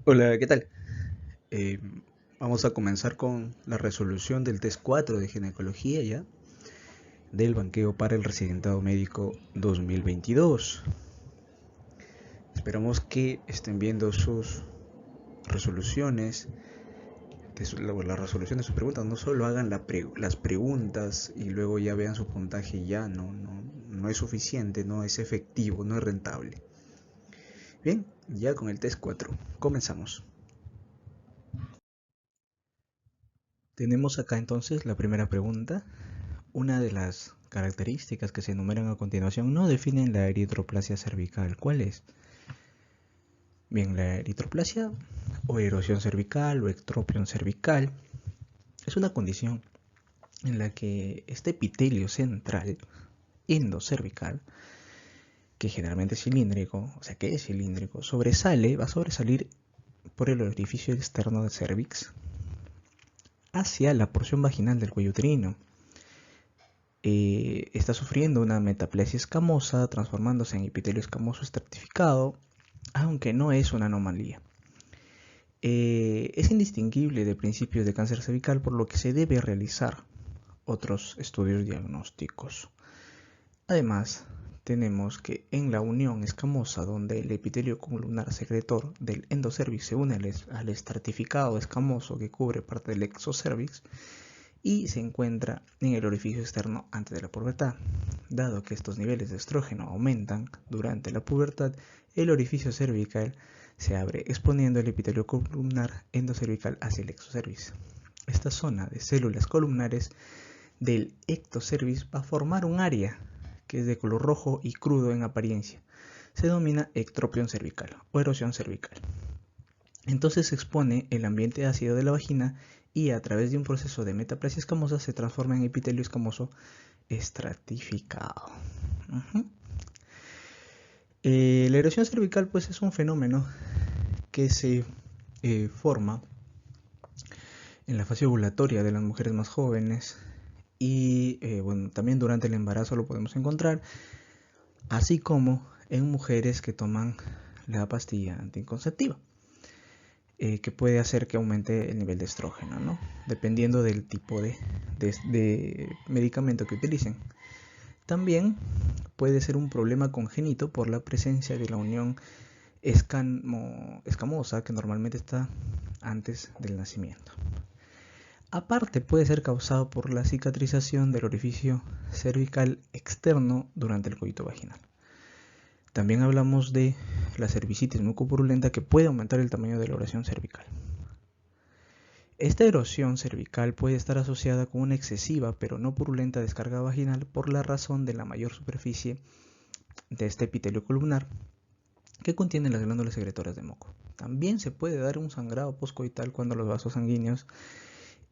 Hola, ¿qué tal? Eh, Vamos a comenzar con la resolución del test 4 de ginecología ya, del banqueo para el residentado médico 2022. Esperamos que estén viendo sus resoluciones, la resolución de sus preguntas. No solo hagan las preguntas y luego ya vean su puntaje ya, no es suficiente, no es efectivo, no es rentable. Bien, ya con el test 4, comenzamos. Tenemos acá entonces la primera pregunta. Una de las características que se enumeran a continuación no definen la eritroplasia cervical. ¿Cuál es? Bien, la eritroplasia o erosión cervical o ectropión cervical es una condición en la que este epitelio central endocervical, que generalmente es cilíndrico, o sea que es cilíndrico, va a sobresalir por el orificio externo del cervix hacia la porción vaginal del cuello uterino. Está sufriendo una metaplasia escamosa, transformándose en epitelio escamoso estratificado, aunque no es una anomalía. Es indistinguible de principios de cáncer cervical, por lo que se debe realizar otros estudios diagnósticos. Además, tenemos que en la unión escamosa, donde el epitelio columnar secretor del endocervix se une al estratificado escamoso que cubre parte del exocervix, y se encuentra en el orificio externo antes de la pubertad. Dado que estos niveles de estrógeno aumentan durante la pubertad, el orificio cervical se abre, exponiendo el epitelio columnar endocervical hacia el exocervix. Esta zona de células columnares del ectocervix va a formar un área que es de color rojo y crudo en apariencia. Se denomina ectropión cervical o erosión cervical. Entonces se expone el ambiente ácido de la vagina y a través de un proceso de metaplasia escamosa se transforma en epitelio escamoso estratificado. Uh-huh. La erosión cervical pues es un fenómeno que se forma en la fase ovulatoria de las mujeres más jóvenes y bueno, también durante el embarazo lo podemos encontrar, así como en mujeres que toman la pastilla anticonceptiva. Que puede hacer que aumente el nivel de estrógeno, ¿no? Dependiendo del tipo de medicamento que utilicen. También puede ser un problema congénito por la presencia de la unión escamosa que normalmente está antes del nacimiento. Aparte, puede ser causado por la cicatrización del orificio cervical externo durante el coito vaginal. También hablamos de la cervicitis mucopurulenta, que puede aumentar el tamaño de la erosión cervical. Esta erosión cervical puede estar asociada con una excesiva pero no purulenta descarga vaginal por la razón de la mayor superficie de este epitelio columnar que contiene las glándulas secretoras de moco. También se puede dar un sangrado poscoital cuando los vasos sanguíneos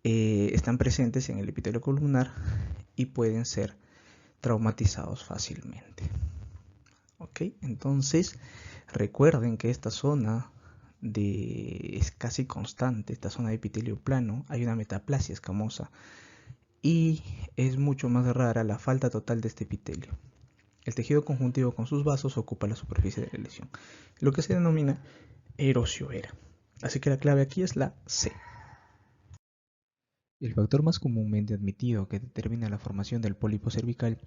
están presentes en el epitelio columnar y pueden ser traumatizados fácilmente. ¿Ok? Entonces, recuerden que esta zona es casi constante, esta zona de epitelio plano, hay una metaplasia escamosa y es mucho más rara la falta total de este epitelio. El tejido conjuntivo con sus vasos ocupa la superficie de la lesión, lo que se denomina erosioera. Así que la clave aquí es la C. El factor más comúnmente admitido que determina la formación del pólipo cervical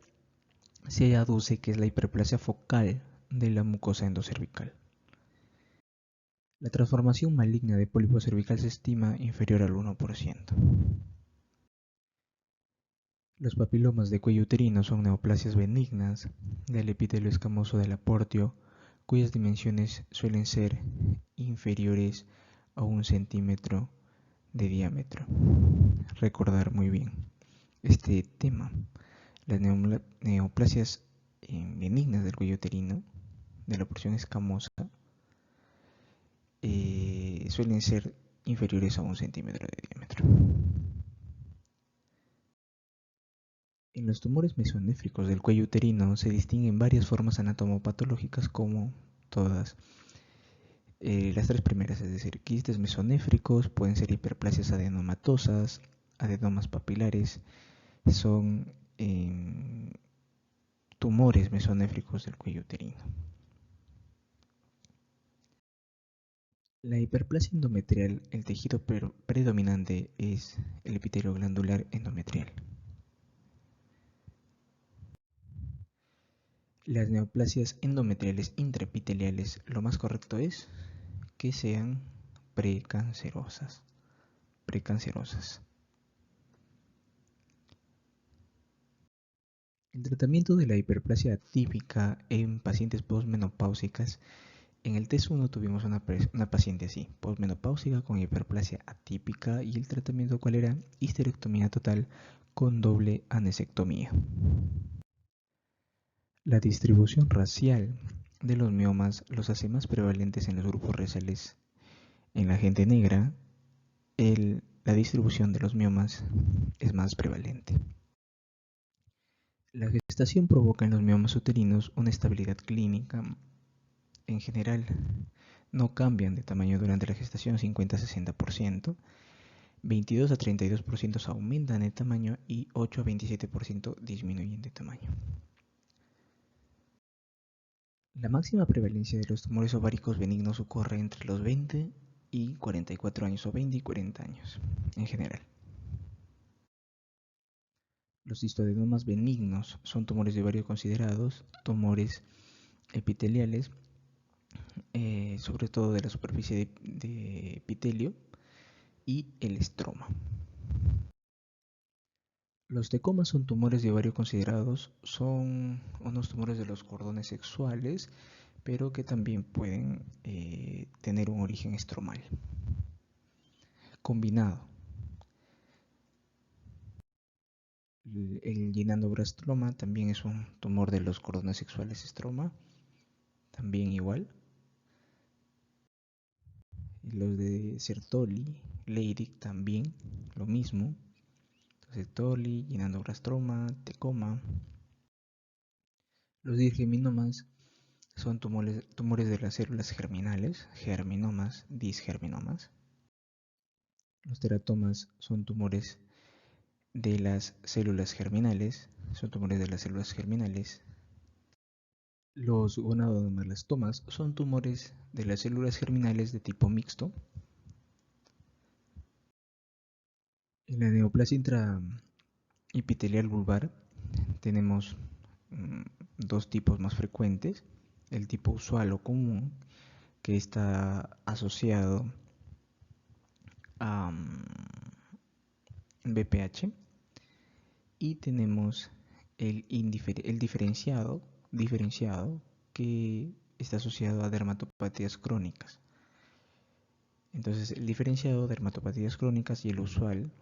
se aduce que es la hiperplasia focal de la mucosa endocervical. La transformación maligna de pólipo cervical se estima inferior al 1%. Los papilomas de cuello uterino son neoplasias benignas del epitelio escamoso del aportio, cuyas dimensiones suelen ser inferiores a 1 centímetro de diámetro. Recordar muy bien este tema. Las neoplasias benignas del cuello uterino, de la porción escamosa, suelen ser inferiores a 1 centímetro de diámetro. En los tumores mesonéfricos del cuello uterino se distinguen varias formas anatomopatológicas, como todas. Las tres primeras, es decir, quistes mesonéfricos, pueden ser hiperplasias adenomatosas, adenomas papilares, son tumores mesonéfricos del cuello uterino. La hiperplasia endometrial, el tejido predominante es el epitelio glandular endometrial. Las neoplasias endometriales intraepiteliales, lo más correcto es que sean precancerosas. El tratamiento de la hiperplasia atípica en pacientes posmenopáusicas. En el test 1 tuvimos una paciente así, posmenopáusica con hiperplasia atípica, y el tratamiento ¿cuál era? Histerectomía total con doble anesectomía. La distribución racial de los miomas los hace más prevalentes en los grupos raciales. En la gente negra, la distribución de los miomas es más prevalente. La gestación provoca en los miomas uterinos una estabilidad clínica. En general, no cambian de tamaño durante la gestación 50-60%, 22 a 32% aumentan de tamaño y 8 a 27% disminuyen de tamaño. La máxima prevalencia de los tumores ováricos benignos ocurre entre los 20 y 44 años, o 20 y 40 años en general. Los histioadenomas benignos son tumores de ovario considerados, tumores epiteliales, sobre todo de la superficie de epitelio y el estroma. Los tecomas son tumores de ovario considerados, son unos tumores de los cordones sexuales, pero que también pueden tener un origen estromal combinado. El gynandroblastoma también es un tumor de los cordones sexuales estroma, también igual. Los de Sertoli, Leydig también, lo mismo. Sertoli, gynandroblastoma, tecoma. Los dirgeminomas son tumores de las células germinales, germinomas, disgerminomas. Los teratomas son tumores de las células germinales, Los gonadoblastomas son tumores de las células germinales de tipo mixto. En la neoplasia intraepitelial vulvar tenemos dos tipos más frecuentes: el tipo usual o común, que está asociado a BPH, y tenemos el diferenciado, que está asociado a dermatopatías crónicas. Entonces, el diferenciado, dermatopatías crónicas, y el usual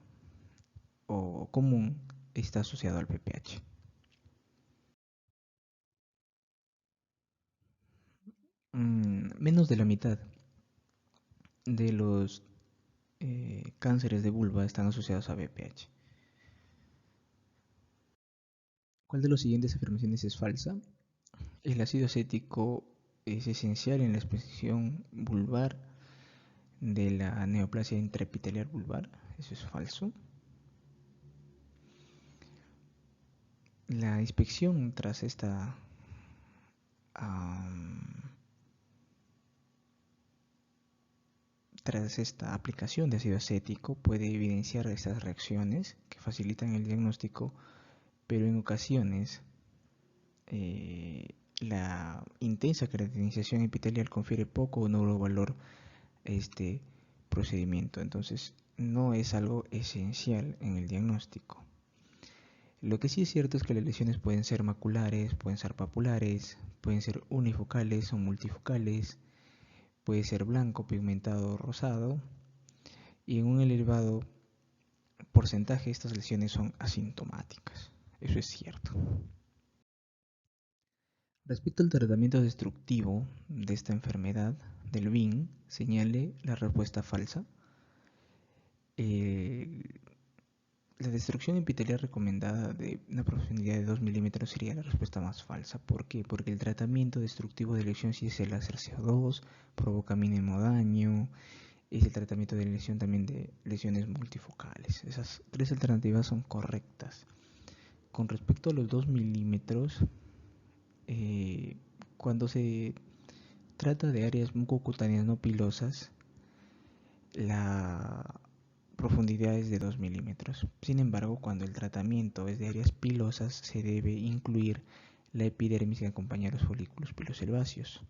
o común está asociado al BPH. Menos de la mitad de los cánceres de vulva están asociados a BPH. ¿Cuál de las siguientes afirmaciones es falsa? El ácido acético es esencial en la expresión vulvar de la neoplasia intraepitelial vulvar. Eso es falso. La inspección tras esta aplicación de ácido acético puede evidenciar estas reacciones que facilitan el diagnóstico, pero en ocasiones la intensa queratinización epitelial confiere poco o nulo valor a este procedimiento. Entonces, no es algo esencial en el diagnóstico. Lo que sí es cierto es que las lesiones pueden ser maculares, pueden ser papulares, pueden ser unifocales o multifocales, puede ser blanco, pigmentado o rosado, y en un elevado porcentaje estas lesiones son asintomáticas. Eso es cierto. Respecto al tratamiento destructivo de esta enfermedad del VIN, señale la respuesta falsa. La destrucción epitelial recomendada de una profundidad de 2 milímetros sería la respuesta más falsa. ¿Por qué? Porque el tratamiento destructivo de lesión, si es el láser CO2, provoca mínimo daño. Es el tratamiento de lesión también de lesiones multifocales. Esas tres alternativas son correctas. Con respecto a los 2 milímetros, cuando se trata de áreas mucocutáneas no pilosas, la profundidad es de 2 milímetros. Sin embargo, cuando el tratamiento es de áreas pilosas, se debe incluir la epidermis que acompaña a los folículos pilosebáceos.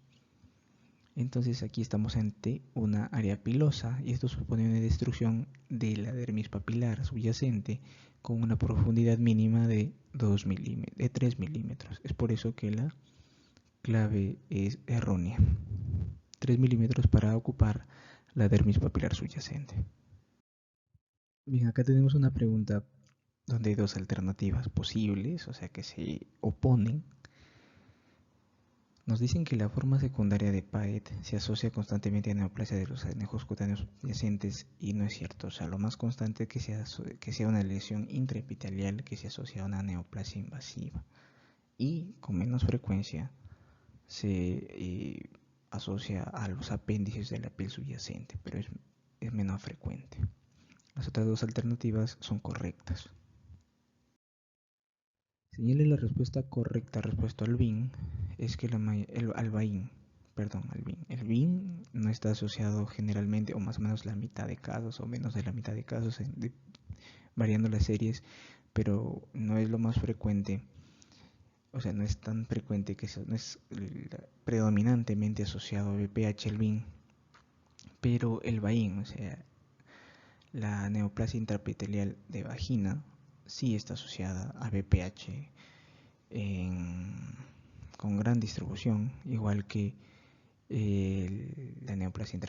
Entonces aquí estamos ante una área pilosa y esto supone una destrucción de la dermis papilar subyacente con una profundidad mínima de 3 milímetros. Es por eso que la clave es errónea. 3 milímetros para ocupar la dermis papilar subyacente. Bien, acá tenemos una pregunta donde hay dos alternativas posibles, o sea que se oponen. Nos dicen que la forma secundaria de PAET se asocia constantemente a neoplasia de los anejos cutáneos subyacentes y no es cierto. O sea, lo más constante es que sea una lesión intraepitelial que se asocia a una neoplasia invasiva y con menos frecuencia se asocia a los apéndices de la piel subyacente, pero es menos frecuente. Las otras dos alternativas son correctas. Señale la respuesta correcta respecto al BIN es que el BIN no está asociado generalmente, o más o menos la mitad de casos, o menos de la mitad de casos, variando las series, pero no es lo más frecuente, o sea, no es tan frecuente que no es predominantemente asociado a BPH el BIN, pero el BAIN, o sea, la neoplasia intraepitelial de vagina, sí está asociada a BPH con gran distribución, igual que la neoplasia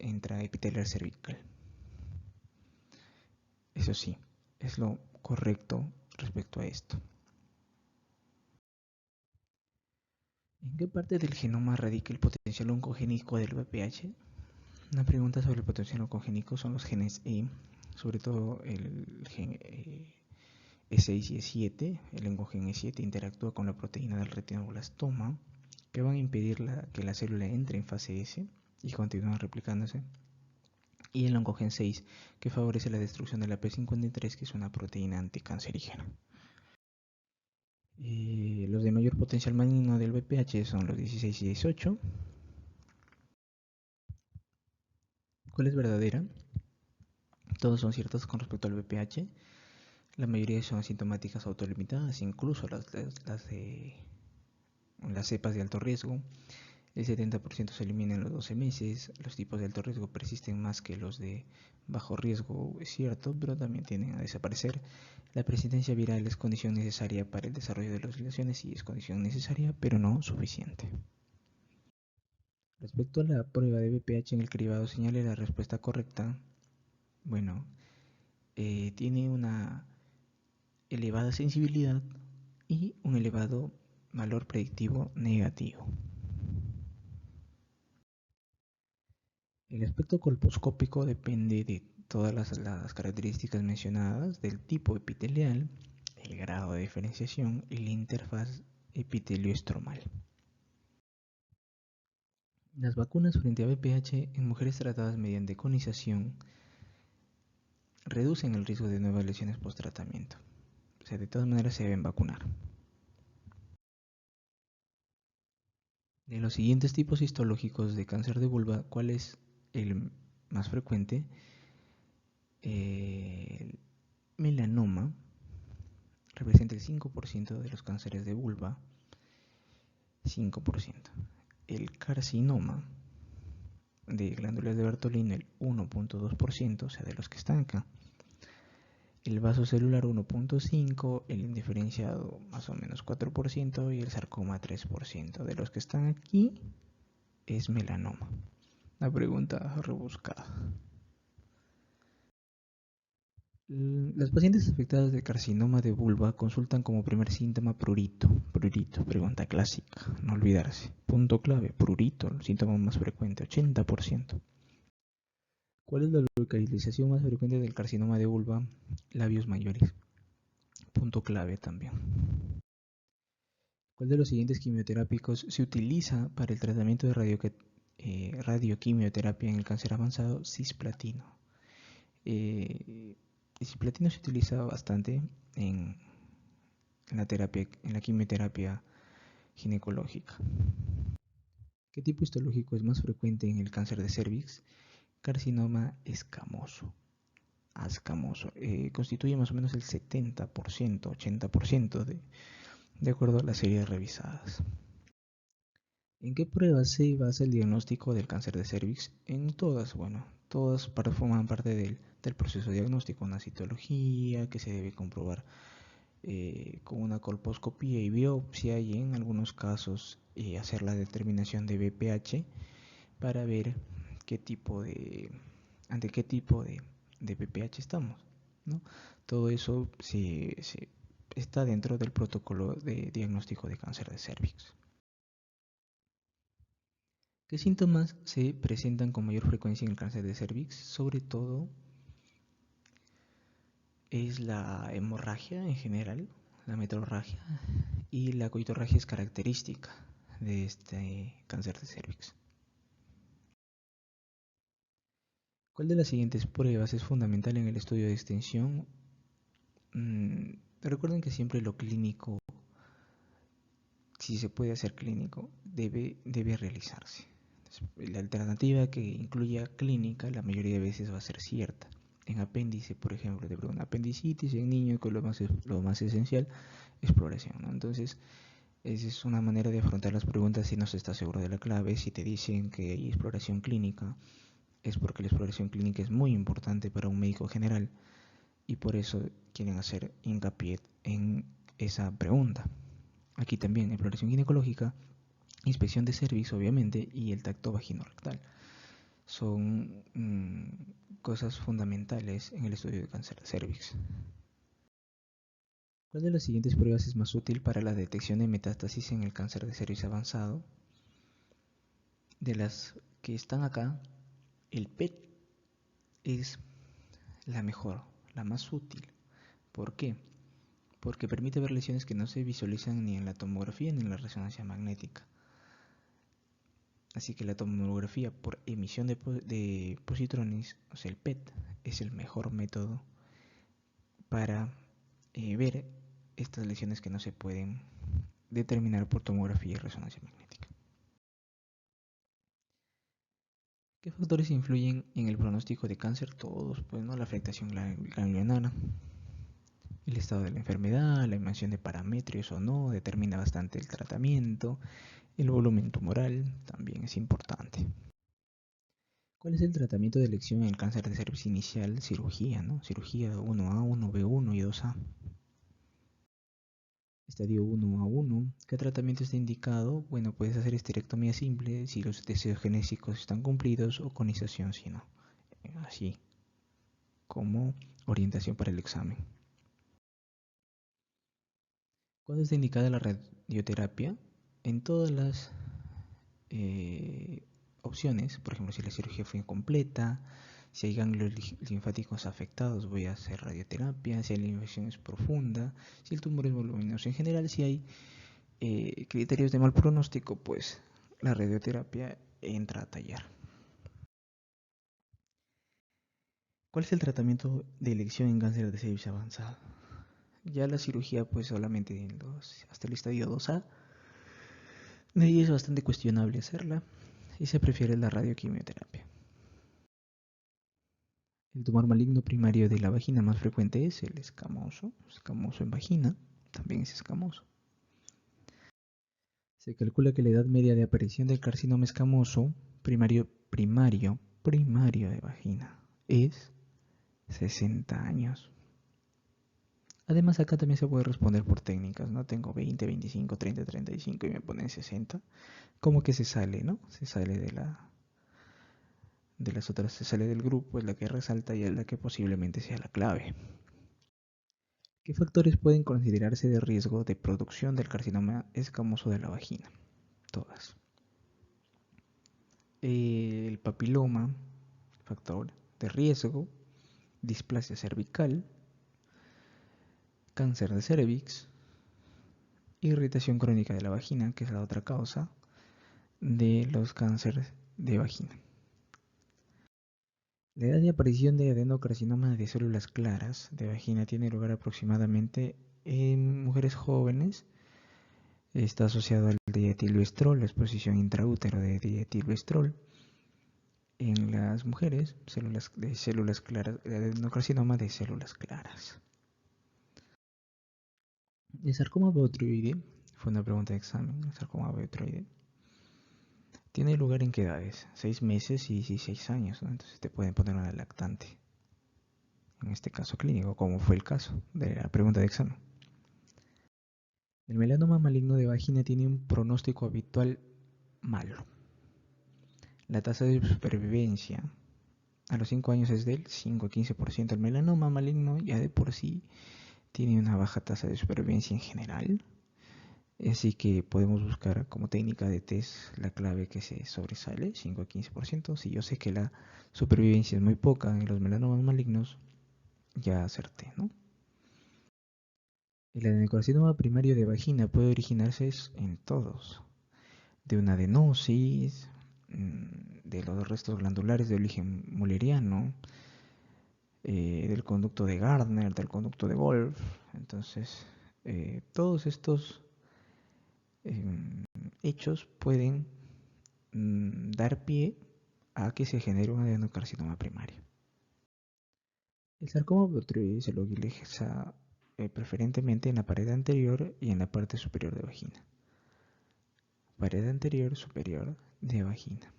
intraepitelial cervical. Eso sí, es lo correcto respecto a esto. ¿En qué parte del genoma radica el potencial oncogénico del VPH? Una pregunta sobre el potencial oncogénico son los genes E, sobre todo el gen E6 y E7. El oncogen E7 interactúa con la proteína del retinoblastoma, que van a impedir que la célula entre en fase S y continúe replicándose. Y el oncogen 6, que favorece la destrucción de la P53, que es una proteína anticancerígena. Los de mayor potencial maligno del VPH son los 16 y 18. ¿Cuál es verdadera? Todos son ciertos con respecto al VPH. La mayoría son asintomáticas autolimitadas, incluso las cepas de alto riesgo. El 70% se elimina en los 12 meses. Los tipos de alto riesgo persisten más que los de bajo riesgo, es cierto, pero también tienden a desaparecer. La persistencia viral es condición necesaria para el desarrollo de las lesiones y es condición necesaria, pero no suficiente. Respecto a la prueba de VPH en el cribado, señale la respuesta correcta. Bueno, tiene una elevada sensibilidad y un elevado valor predictivo negativo. El aspecto colposcópico depende de todas las características mencionadas, del tipo epitelial, el grado de diferenciación y la interfaz epitelioestromal. Las vacunas frente a VPH en mujeres tratadas mediante conización reducen el riesgo de nuevas lesiones post-tratamiento. O sea, de todas maneras se deben vacunar. De los siguientes tipos histológicos de cáncer de vulva, ¿cuál es el más frecuente? El melanoma representa el 5% de los cánceres de vulva, 5%. El carcinoma de glándulas de Bartolino, el 1.2%, o sea, de los que están acá. El vaso celular 1.5%, el indiferenciado más o menos 4% y el sarcoma 3%. De los que están aquí es melanoma. Una pregunta rebuscada. Las pacientes afectadas de carcinoma de vulva consultan como primer síntoma prurito. Prurito, pregunta clásica, no olvidarse. Punto clave, prurito, el síntoma más frecuente, 80%. ¿Cuál es la localización más frecuente del carcinoma de vulva? Labios mayores. Punto clave también. ¿Cuál de los siguientes quimioterápicos se utiliza para el tratamiento de radioquimioterapia en el cáncer avanzado? Cisplatino. El cisplatino se utiliza bastante en la quimioterapia ginecológica. ¿Qué tipo histológico es más frecuente en el cáncer de cervix? carcinoma escamoso. Constituye más o menos el 70%, 80% de acuerdo a las series revisadas. ¿En qué pruebas se basa el diagnóstico del cáncer de cervix? En todas, todas forman parte del proceso diagnóstico, una citología que se debe comprobar con una colposcopía y biopsia y en algunos casos hacer la determinación de BPH para ver ante qué tipo de BPH estamos, ¿no? Todo eso está dentro del protocolo de diagnóstico de cáncer de cervix. ¿Qué síntomas se presentan con mayor frecuencia en el cáncer de cervix? Sobre todo es la hemorragia en general, la metrorragia, y la coitorragia es característica de este cáncer de cervix. ¿Cuál de las siguientes pruebas es fundamental en el estudio de extensión? Recuerden que siempre lo clínico, si se puede hacer clínico, debe realizarse. La alternativa que incluya clínica la mayoría de veces va a ser cierta. En apéndice, por ejemplo, de una apendicitis en niños, que lo más esencial, exploración, ¿no? Entonces, esa es una manera de afrontar las preguntas si no se está seguro de la clave. Si te dicen que hay exploración clínica, es porque la exploración clínica es muy importante para un médico general y por eso quieren hacer hincapié en esa pregunta. Aquí también exploración ginecológica, inspección de cervix obviamente y el tacto vagino-rectal. Son cosas fundamentales en el estudio de cáncer de cervix. ¿Cuál de las siguientes pruebas es más útil para la detección de metástasis en el cáncer de cervix avanzado? De las que están acá, el PET es la mejor, la más útil. ¿Por qué? Porque permite ver lesiones que no se visualizan ni en la tomografía ni en la resonancia magnética. Así que la tomografía por emisión de positrones, o sea el PET, es el mejor método para ver estas lesiones que no se pueden determinar por tomografía y resonancia magnética. ¿Qué factores influyen en el pronóstico de cáncer? Todos, pues, ¿no? La afectación ganglionar, el estado de la enfermedad, la invasión de parametrios o no, determina bastante el tratamiento. El volumen tumoral también es importante. ¿Cuál es el tratamiento de elección en el cáncer de cervix inicial? Cirugía, ¿no? Cirugía 1A, 1B1 y 2A. Estadio 1A1. ¿Qué tratamiento está indicado? Bueno, puedes hacer esterectomía simple si los deseos genésicos están cumplidos o conización si no. Así como orientación para el examen. ¿Cuándo está indicada la radioterapia? En todas las opciones, por ejemplo, si la cirugía fue incompleta, si hay ganglios linfáticos afectados, voy a hacer radioterapia, si la infección es profunda, si el tumor es voluminoso. En general, si hay criterios de mal pronóstico, pues la radioterapia entra a tallar. ¿Cuál es el tratamiento de elección en cáncer de cervix avanzado? Ya la cirugía, pues solamente hasta el estadio 2A. De ahí es bastante cuestionable hacerla y se prefiere la radioquimioterapia. El tumor maligno primario de la vagina más frecuente es el escamoso en vagina, también es escamoso. Se calcula que la edad media de aparición del carcinoma escamoso primario de vagina es 60 años. Además acá también se puede responder por técnicas, ¿no? Tengo 20, 25, 30, 35 y me ponen 60. Como que se sale, ¿no? Se sale de las otras, se sale del grupo, es la que resalta y es la que posiblemente sea la clave. ¿Qué factores pueden considerarse de riesgo de producción del carcinoma escamoso de la vagina? Todas. El papiloma, factor de riesgo, displasia cervical, cáncer de cervix, irritación crónica de la vagina, que es la otra causa de los cánceres de vagina. La edad de aparición de adenocarcinoma de células claras de vagina tiene lugar aproximadamente en mujeres jóvenes. Está asociado al dietilvestrol, la exposición intraútero de dietilvestrol. En las mujeres, células claras, el adenocarcinoma de células claras. ¿El sarcoma botrioide? Fue una pregunta de examen. ¿El sarcoma botrioide tiene lugar en qué edades? 6 meses y 16 años, ¿no? Entonces te pueden poner una lactante. En este caso clínico, como fue el caso de la pregunta de examen. El melanoma maligno de vagina tiene un pronóstico habitual malo. La tasa de supervivencia a los 5 años es del 5 a 15%. El melanoma maligno ya de por sí tiene una baja tasa de supervivencia en general. Así que podemos buscar como técnica de test la clave que se sobresale, 5 a 15%. Si yo sé que la supervivencia es muy poca en los melanomas malignos, ya acerté, ¿no? El adenocarcinoma primario de vagina puede originarse en todos, de una adenosis, de los restos glandulares de origen mulleriano, del conducto de Gardner, del conducto de Wolf. Entonces, todos estos hechos pueden dar pie a que se genere un adenocarcinoma primario. El sarcoma botryoide se localiza preferentemente en la pared anterior y en la parte superior de vagina. Pared anterior superior de vagina.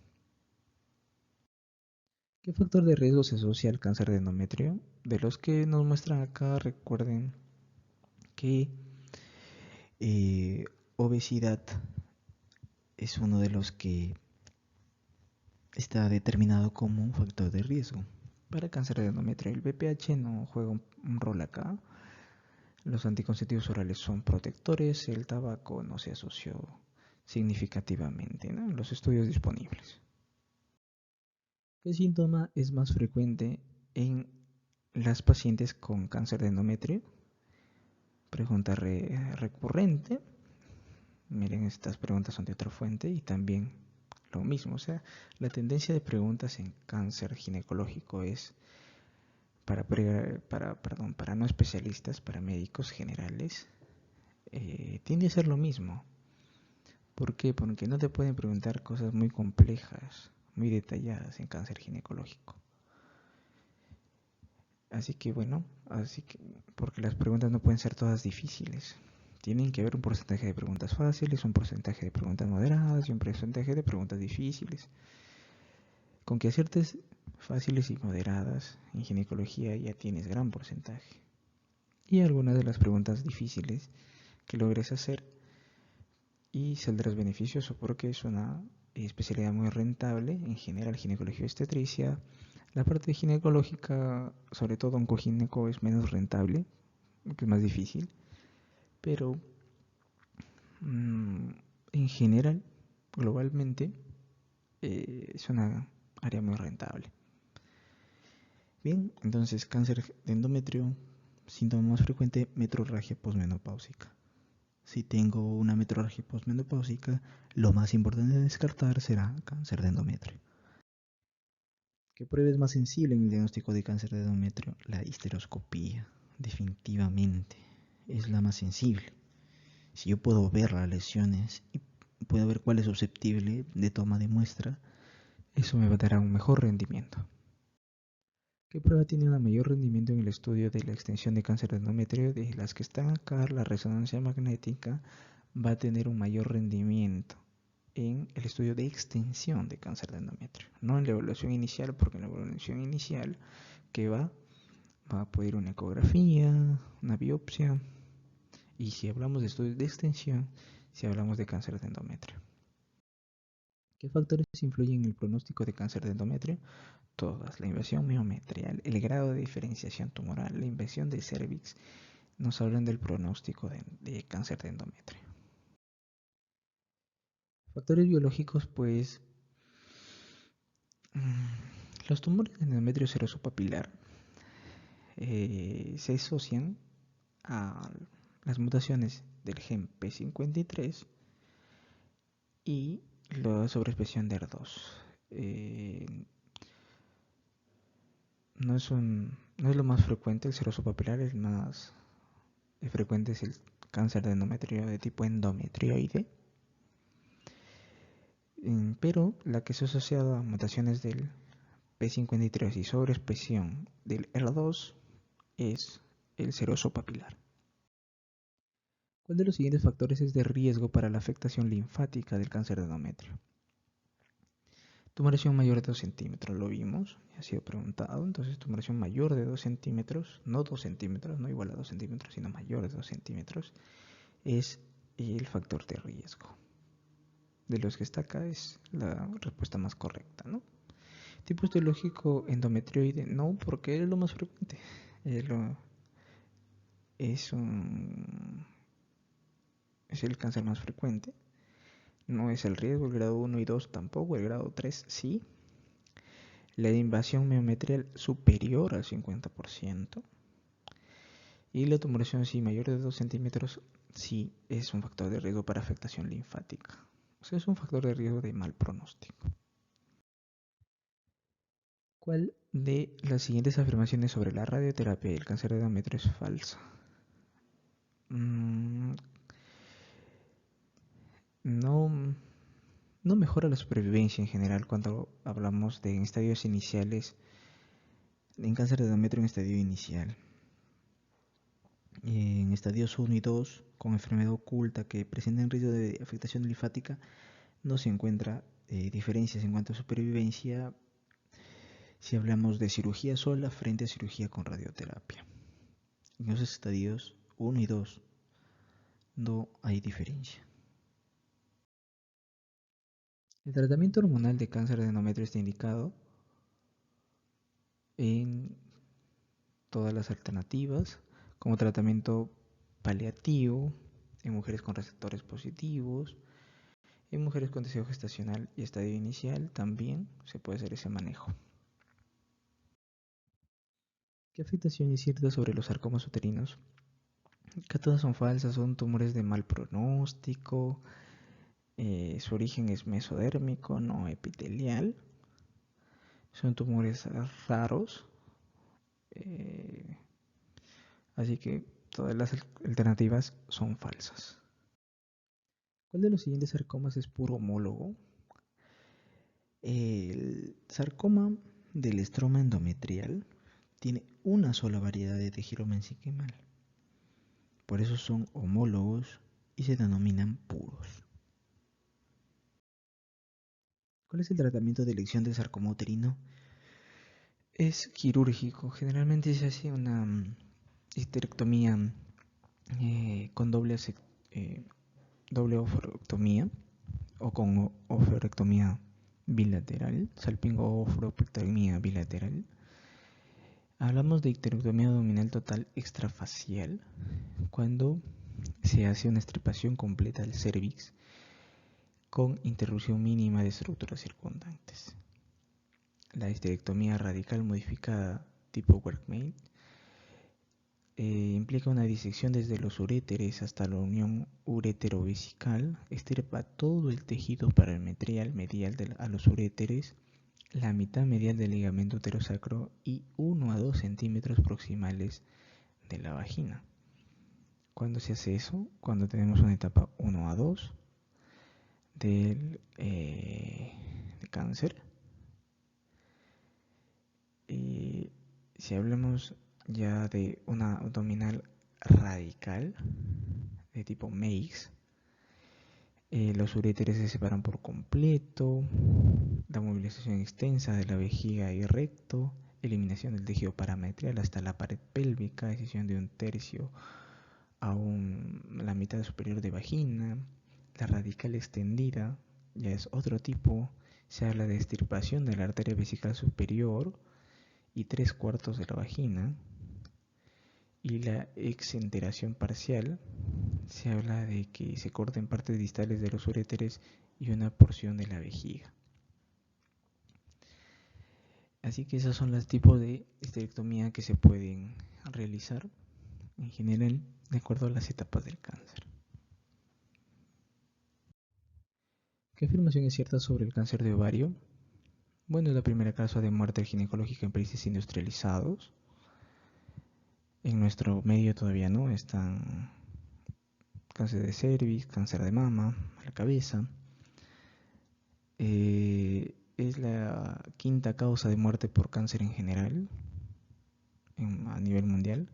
¿Qué factor de riesgo se asocia al cáncer de endometrio? De los que nos muestran acá, recuerden que obesidad es uno de los que está determinado como un factor de riesgo para cáncer de endometrio. El BPH no juega un rol acá. Los anticonceptivos orales son protectores. El tabaco no se asoció significativamente, ¿no?, en los estudios disponibles. ¿Qué síntoma es más frecuente en las pacientes con cáncer de endometrio? Pregunta recurrente. Miren, estas preguntas son de otra fuente y también lo mismo. O sea, la tendencia de preguntas en cáncer ginecológico es para no especialistas, para médicos generales, tiende a ser lo mismo. ¿Por qué? Porque no te pueden preguntar cosas muy complejas, muy detalladas en cáncer ginecológico. Así que bueno, porque las preguntas no pueden ser todas difíciles. Tienen que haber un porcentaje de preguntas fáciles, un porcentaje de preguntas moderadas y un porcentaje de preguntas difíciles. Con que aciertes fáciles y moderadas en ginecología ya tienes gran porcentaje. Y algunas de las preguntas difíciles que logres hacer y saldrás beneficioso porque es una especialidad muy rentable. En general, ginecología y obstetricia. La parte ginecológica, sobre todo oncogineco, es menos rentable, que es más difícil, pero en general, globalmente, es una área muy rentable. Bien, entonces cáncer de endometrio, síntoma más frecuente, metrorragia posmenopáusica. Si tengo una metrorragia posmenopáusica, lo más importante de descartar será cáncer de endometrio. ¿Qué prueba es más sensible en el diagnóstico de cáncer de endometrio? La histeroscopía, definitivamente, es la más sensible. Si yo puedo ver las lesiones y puedo ver cuál es susceptible de toma de muestra, eso me va a dar un mejor rendimiento. ¿Qué prueba tiene un mayor rendimiento en el estudio de la extensión de cáncer de endometrio? De las que están acá, la resonancia magnética va a tener un mayor rendimiento en el estudio de extensión de cáncer de endometrio, no en la evaluación inicial, porque en la evaluación inicial que va a poder una ecografía, una biopsia, y si hablamos de estudios de extensión, si hablamos de cáncer de endometrio. ¿Qué factores influyen en el pronóstico de cáncer de endometrio? Todas: la invasión miometrial, el grado de diferenciación tumoral, la invasión de cervix, nos hablan del pronóstico de cáncer de endometrio. Factores biológicos, pues los tumores de endometrio seroso papilar se asocian a las mutaciones del gen P53 y la sobreexpresión de ER2. No es lo más frecuente el seroso papilar, el más frecuente es el cáncer de endometrio de tipo endometrioide, pero la que se ha asociado a mutaciones del P53 y sobreexpresión del ER2 es el seroso papilar. ¿Cuál de los siguientes factores es de riesgo para la afectación linfática del cáncer de endometrio? Tumoración mayor de 2 centímetros, lo vimos, ha sido preguntado. Entonces, tumoración mayor de 2 centímetros, no 2 centímetros, no igual a 2 centímetros, sino mayor de 2 centímetros, es el factor de riesgo. De los que está acá es la respuesta más correcta, ¿no? Tipo histológico endometrioide, no, porque es lo más frecuente. Es el cáncer más frecuente. No es el riesgo, el grado 1 y 2 tampoco, el grado 3 sí. La invasión miometrial superior al 50%. Y la tumoración sí mayor de 2 centímetros sí es un factor de riesgo para afectación linfática. O sea, es un factor de riesgo de mal pronóstico. ¿Cuál de las siguientes afirmaciones sobre la radioterapia y el cáncer de endometrio es falsa? No mejora la supervivencia en general cuando hablamos de estadios iniciales, en cáncer de endometrio en estadio inicial. En estadios 1 y 2, con enfermedad oculta que presentan riesgo de afectación linfática, no se encuentra diferencias en cuanto a supervivencia si hablamos de cirugía sola frente a cirugía con radioterapia. En los estadios 1 y 2 no hay diferencia. El tratamiento hormonal de cáncer de endometrio está indicado en todas las alternativas como tratamiento paliativo en mujeres con receptores positivos, en mujeres con deseo gestacional y estadio inicial también se puede hacer ese manejo. ¿Qué afectación es cierta sobre los sarcomas uterinos? Que todas son falsas, son tumores de mal pronóstico, su origen es mesodérmico, no epitelial, son tumores raros, así que todas las alternativas son falsas. ¿Cuál de los siguientes sarcomas es puro homólogo? El sarcoma del estroma endometrial tiene una sola variedad de tejido mesenquimal. Por eso son homólogos y se denominan puros. ¿Cuál es el tratamiento de elección del sarcoma uterino? Es quirúrgico. Generalmente se hace una histerectomía con doble oforectomía o con oforectomía bilateral, salpingo-oforectomía bilateral. Hablamos de histerectomía abdominal total extrafacial cuando se hace una extirpación completa del cérvix con interrupción mínima de estructuras circundantes. La histerectomía radical modificada tipo Workmate implica una disección desde los uréteres hasta la unión ureterovesical, extirpa todo el tejido parametrial medial a los uréteres, la mitad medial del ligamento uterosacro y 1 a 2 centímetros proximales de la vagina. ¿Cuándo se hace eso? Cuando tenemos una etapa 1 a 2 del cáncer. Si hablamos ya de una abdominal radical de tipo MEIX, los uréteres se separan por completo, la movilización extensa de la vejiga y recto, eliminación del tejido parametrial hasta la pared pélvica, excisión de 1/3 a la mitad superior de vagina. La radical extendida ya es otro tipo, se habla de extirpación de la arteria vesical superior y 3/4 de la vagina. Y la exenteración parcial se habla de que se corten partes distales de los uréteres y una porción de la vejiga. Así que esos son los tipos de histerectomía que se pueden realizar en general de acuerdo a las etapas del cáncer. ¿Qué afirmación es cierta sobre el cáncer de ovario? Bueno, es la primera causa de muerte ginecológica en países industrializados. En nuestro medio todavía no están cáncer de cervix, cáncer de mama, a la cabeza. Es es la quinta causa de muerte por cáncer en general a nivel mundial.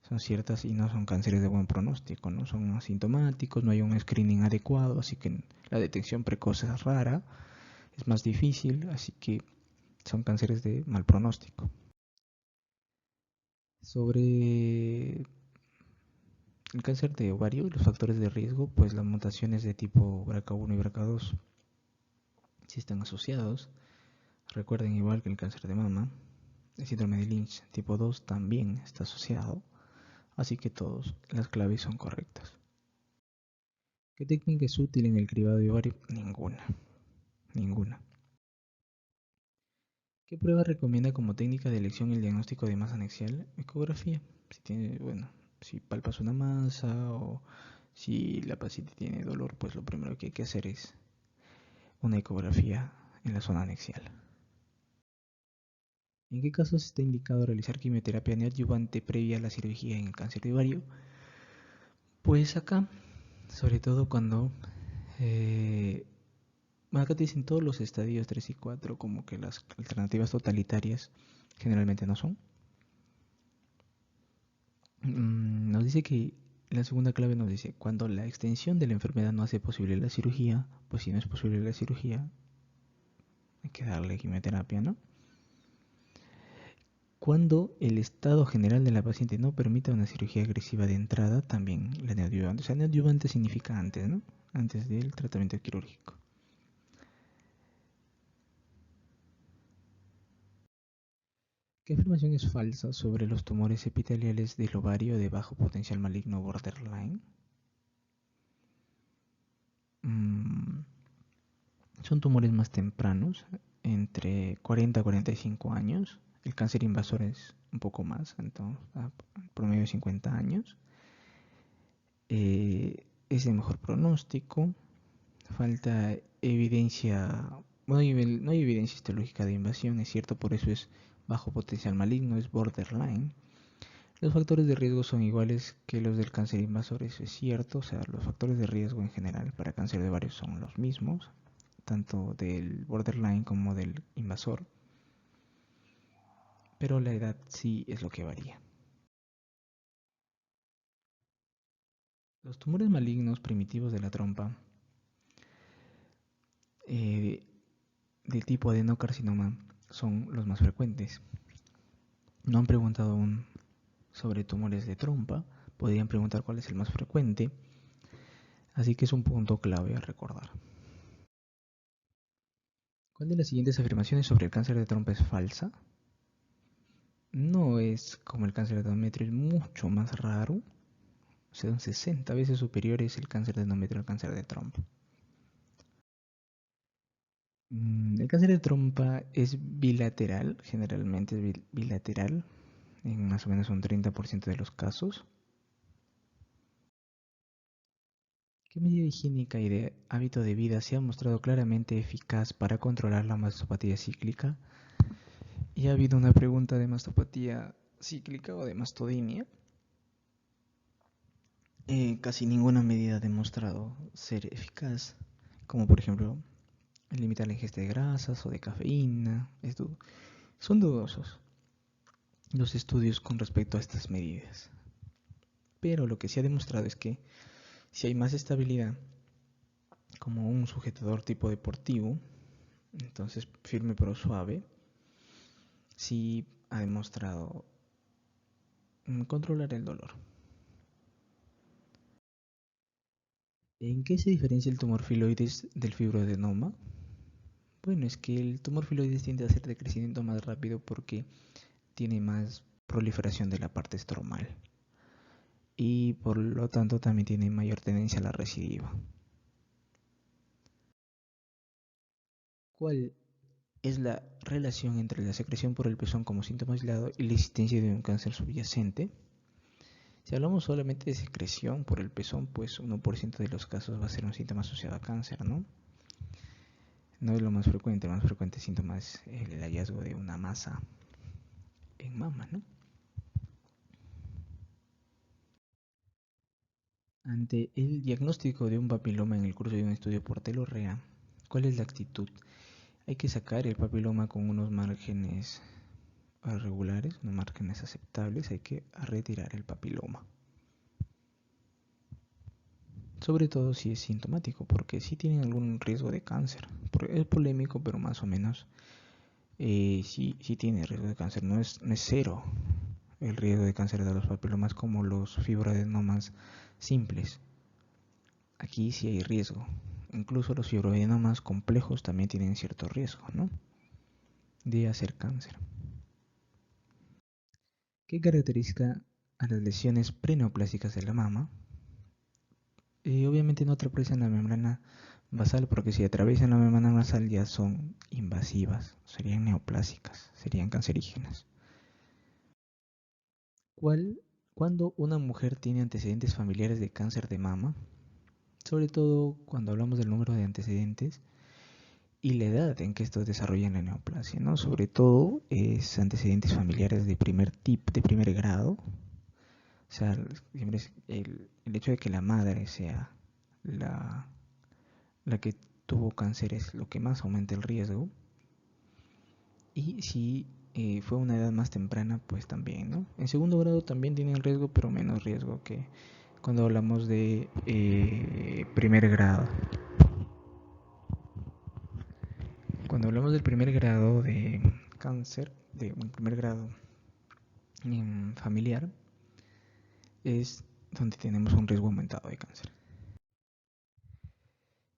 Son ciertas y no son cánceres de buen pronóstico, no son asintomáticos, no hay un screening adecuado, así que la detección precoz es rara, es más difícil, así que son cánceres de mal pronóstico. Sobre el cáncer de ovario, los factores de riesgo, pues las mutaciones de tipo BRCA1 y BRCA2 sí están asociados. Recuerden, igual que el cáncer de mama, el síndrome de Lynch tipo 2 también está asociado, así que todas las claves son correctas. ¿Qué técnica es útil en el cribado de ovario? Ninguna. ¿Qué prueba recomienda como técnica de elección el diagnóstico de masa anexial? Ecografía. Si palpas una masa o si la paciente tiene dolor, pues lo primero que hay que hacer es una ecografía en la zona anexial. ¿En qué casos está indicado realizar quimioterapia neoadyuvante previa a la cirugía en el cáncer de ovario? Pues acá, sobre todo cuando acá te dicen todos los estadios 3 y 4, como que las alternativas totalitarias generalmente no son. Nos dice que la segunda clave nos dice, cuando la extensión de la enfermedad no hace posible la cirugía, pues si no es posible la cirugía, hay que darle quimioterapia, ¿no? Cuando el estado general de la paciente no permita una cirugía agresiva de entrada, también la neoadyuvante. O sea, neoadyuvante significa antes, ¿no? Antes del tratamiento quirúrgico. ¿Qué afirmación es falsa sobre los tumores epiteliales del ovario de bajo potencial maligno borderline? Mm, Son tumores más tempranos, entre 40 a 45 años. El cáncer invasor es un poco más, entonces, promedio de 50 años. Es de mejor pronóstico. Falta evidencia, no hay evidencia histológica de invasión, es cierto, por eso es bajo potencial maligno, es borderline. Los factores de riesgo son iguales que los del cáncer invasor, eso es cierto, o sea, los factores de riesgo en general para cáncer de ovario son los mismos, tanto del borderline como del invasor, pero la edad sí es lo que varía. Los tumores malignos primitivos de la trompa, eh, del tipo adenocarcinoma, son los más frecuentes. No han preguntado aún sobre tumores de trompa, podrían preguntar cuál es el más frecuente, así que es un punto clave a recordar. ¿Cuál de las siguientes afirmaciones sobre el cáncer de trompa es falsa? No es como el cáncer de endometrio, es mucho más raro. O sea, un 60 veces superior es el cáncer de endometrio al cáncer de trompa. El cáncer de trompa es bilateral, generalmente es bilateral, en más o menos un 30% de los casos. ¿Qué medida higiénica y de hábito de vida se ha mostrado claramente eficaz para controlar la mastopatía cíclica? Y ha habido una pregunta de mastopatía cíclica o de mastodinia. Casi ninguna medida ha demostrado ser eficaz, como por ejemplo limitar la ingesta de grasas o de cafeína. Son dudosos los estudios con respecto a estas medidas. Pero lo que sí ha demostrado es que si hay más estabilidad, como un sujetador tipo deportivo, entonces firme pero suave, sí ha demostrado controlar el dolor. ¿En qué se diferencia el tumor filoides del fibroadenoma? Bueno, es que el tumor filoides tiende a ser de crecimiento más rápido porque tiene más proliferación de la parte estromal y por lo tanto también tiene mayor tendencia a la recidiva. ¿Cuál es la relación entre la secreción por el pezón como síntoma aislado y la existencia de un cáncer subyacente? Si hablamos solamente de secreción por el pezón, pues 1% de los casos va a ser un síntoma asociado a cáncer, ¿no? No es lo más frecuente, el más frecuente síntoma es el hallazgo de una masa en mama, ¿no? Ante el diagnóstico de un papiloma en el curso de un estudio por telorrea, ¿cuál es la actitud? Hay que sacar el papiloma con unos márgenes regulares, unos márgenes aceptables. Hay que retirar el papiloma. Sobre todo si es sintomático, porque si tienen algún riesgo de cáncer. Porque es polémico, pero más o menos sí tiene riesgo de cáncer. No es cero el riesgo de cáncer de los papilomas como los fibroadenomas simples. Aquí sí hay riesgo. Incluso los fibroadenomas complejos también tienen cierto riesgo, ¿no?, de hacer cáncer. ¿Qué caracteriza a las lesiones preneoplásicas de la mama? Obviamente no atraviesan la membrana basal, porque si atraviesan la membrana basal ya son invasivas, serían neoplásicas, serían cancerígenas. Cuando una mujer tiene antecedentes familiares de cáncer de mama, sobre todo cuando hablamos del número de antecedentes y la edad en que estos desarrollan la neoplasia, ¿no? Sobre todo es antecedentes familiares de primer grado. O sea, siempre es el hecho de que la madre sea la, la que tuvo cáncer es lo que más aumenta el riesgo. Y si fue una edad más temprana, pues también, ¿no? En segundo grado también tienen riesgo, pero menos riesgo que cuando hablamos de primer grado. Cuando hablamos del primer grado de cáncer, de un primer grado familiar, es donde tenemos un riesgo aumentado de cáncer.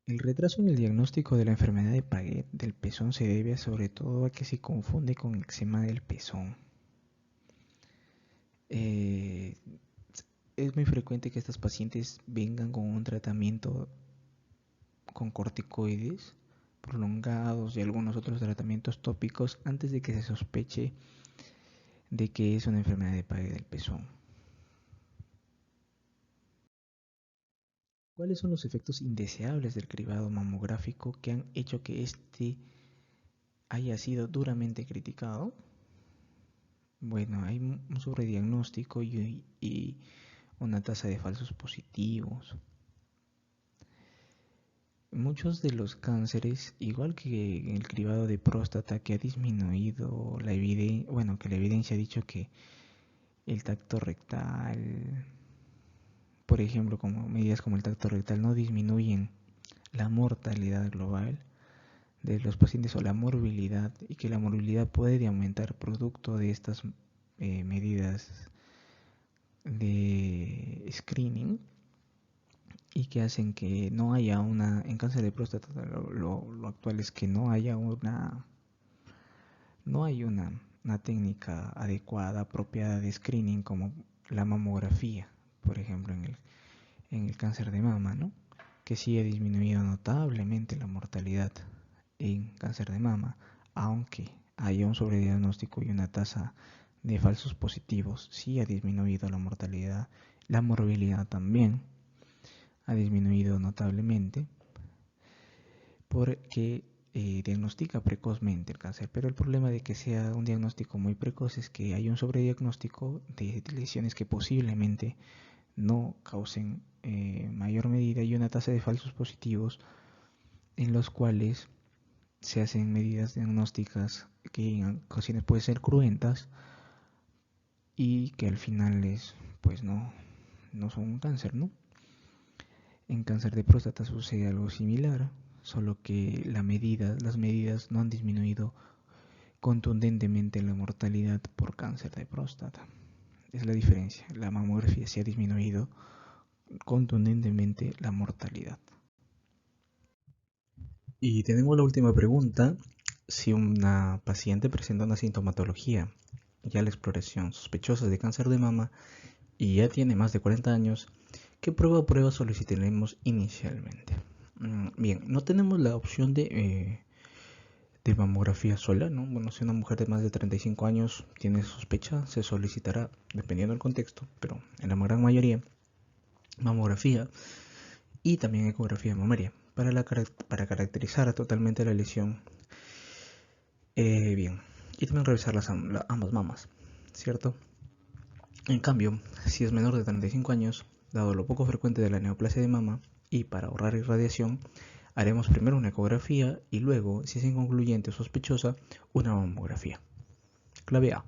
El retraso en el diagnóstico de la enfermedad de Paget del pezón se debe sobre todo a que se confunde con eczema del pezón. Eh, es muy frecuente que estas pacientes vengan con un tratamiento con corticoides prolongados y algunos otros tratamientos tópicos antes de que se sospeche de que es una enfermedad de Paget del pezón. ¿Cuáles son los efectos indeseables del cribado mamográfico que han hecho que este haya sido duramente criticado? Bueno, hay un sobrediagnóstico y una tasa de falsos positivos. Muchos de los cánceres, igual que el cribado de próstata, que ha disminuido la evidencia, bueno, que la evidencia ha dicho que el tacto rectal, por ejemplo, como medidas como el tacto rectal no disminuyen la mortalidad global de los pacientes o la morbilidad, y que la morbilidad puede aumentar producto de estas medidas de screening, y que hacen que no haya en cáncer de próstata lo actual es que no haya una técnica adecuada, apropiada de screening como la mamografía, por ejemplo, en el cáncer de mama, ¿no?, que sí ha disminuido notablemente la mortalidad en cáncer de mama, aunque haya un sobrediagnóstico y una tasa de falsos positivos. Sí ha disminuido la mortalidad, la morbilidad también ha disminuido notablemente, porque diagnostica precozmente el cáncer. Pero el problema de que sea un diagnóstico muy precoz es que hay un sobrediagnóstico de lesiones que posiblemente no causen mayor medida, y una tasa de falsos positivos en los cuales se hacen medidas diagnósticas que en ocasiones pueden ser cruentas y que al final pues no son un cáncer, ¿no? En cáncer de próstata sucede algo similar, solo que las medidas no han disminuido contundentemente la mortalidad por cáncer de próstata. Es la diferencia. La mamografía sí ha disminuido contundentemente la mortalidad. Y tenemos la última pregunta. Si una paciente presenta una sintomatología y a la exploración sospechosa de cáncer de mama y ya tiene más de 40 años, ¿qué prueba solicitaremos inicialmente? Bien, no tenemos la opción de mamografía sola, ¿no? Bueno, si una mujer de más de 35 años tiene sospecha, se solicitará, dependiendo del contexto, pero en la gran mayoría, mamografía y también ecografía mamaria para caracterizar totalmente la lesión. Bien, y también revisar ambas mamas, ¿cierto? En cambio, si es menor de 35 años, dado lo poco frecuente de la neoplasia de mama y para ahorrar irradiación, Haremos primero una ecografía y luego, si es inconcluyente o sospechosa, una mamografía. Clave A.